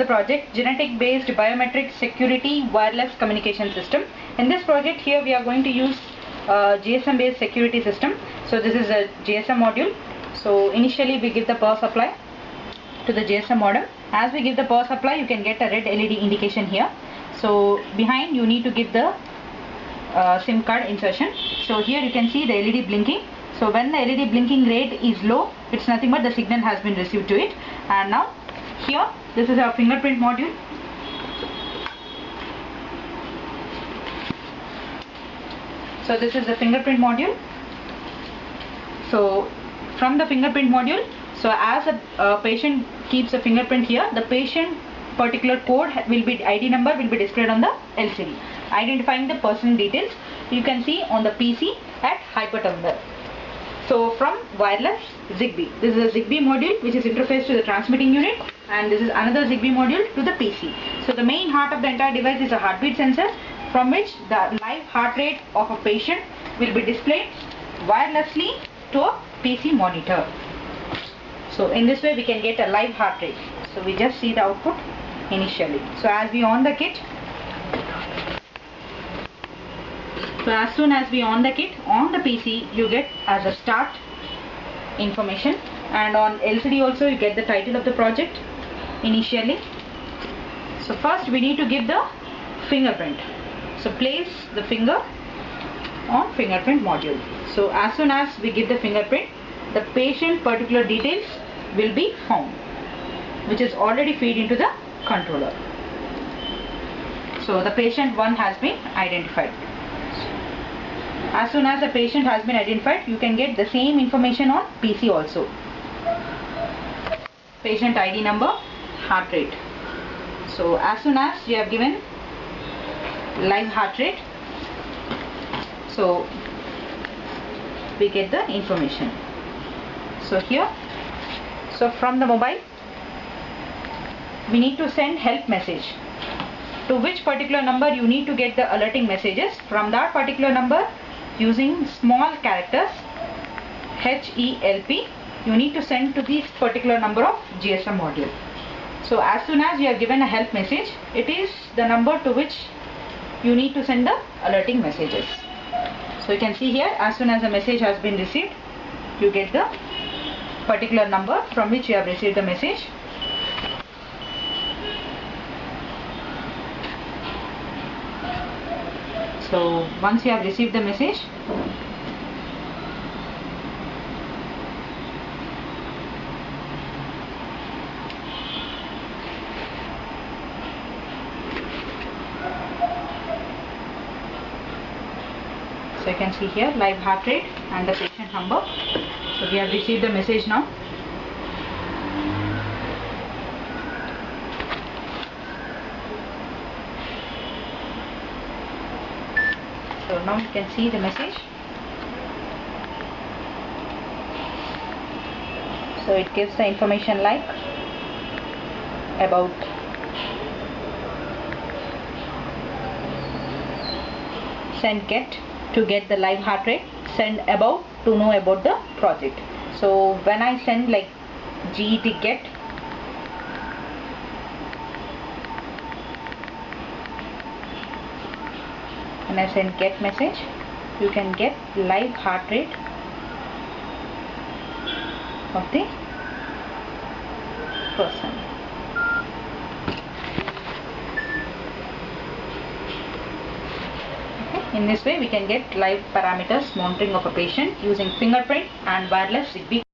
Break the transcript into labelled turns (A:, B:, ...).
A: project Genetic Based Biometric Security Wireless Communication System. In this project here we are going to use GSM based security system. So this is a GSM module. So initially we give the power supply to the GSM modem. As we give the power supply, you can get a red LED indication here. So behind you need to give the SIM card insertion. So here you can see the LED blinking. So when the LED blinking rate is low, it's nothing but the signal has been received to it. And now here this is our fingerprint module. So this is the fingerprint module. So from the fingerprint module, so as a patient keeps a fingerprint here, the patient particular code will be, ID number will be displayed on the LCD, identifying the personal details. You can see on the PC at hyperterminal. So from wireless ZigBee, this is a ZigBee module which is interfaced to the transmitting unit, and this is another ZigBee module to the PC. So the main heart of the entire device is a heartbeat sensor, from which the live heart rate of a patient will be displayed wirelessly to a PC monitor. So in this way we can get a live heart rate. So we just see the output initially. So as we on the kit, so as soon as we on the kit on the PC, you get as a start information, and on LCD also you get the title of the project initially. So first we need to give the fingerprint. So place the finger on fingerprint module. So as soon as we give the fingerprint, the patient particular details will be found, which is already feed into the controller. So the patient 1 has been identified. As soon as the patient has been identified, you can get the same information on PC also. Patient ID number, heart rate. So as soon as you have given live heart rate, so we get the information. So here, so from the mobile we need to send help message. To which particular number you need to get the alerting messages. From that particular number, using small characters HELP, you need to send to this particular number of GSM module. So as soon as you are given a help message, it is the number to which you need to send the alerting messages. So you can see here, as soon as the message has been received, you get the particular number from which you have received the message. So once you have received the message, so you can see here live heart rate and the patient number. So we have received the message now. So now you can see the message. So it gives the information like about send get to get the live heart rate, send about to know about the project. So when I send like GET get, when I send get message, you can get live heart rate of the person. Okay. In this way we can get live parameters monitoring of a patient using fingerprint and wireless ZigBee.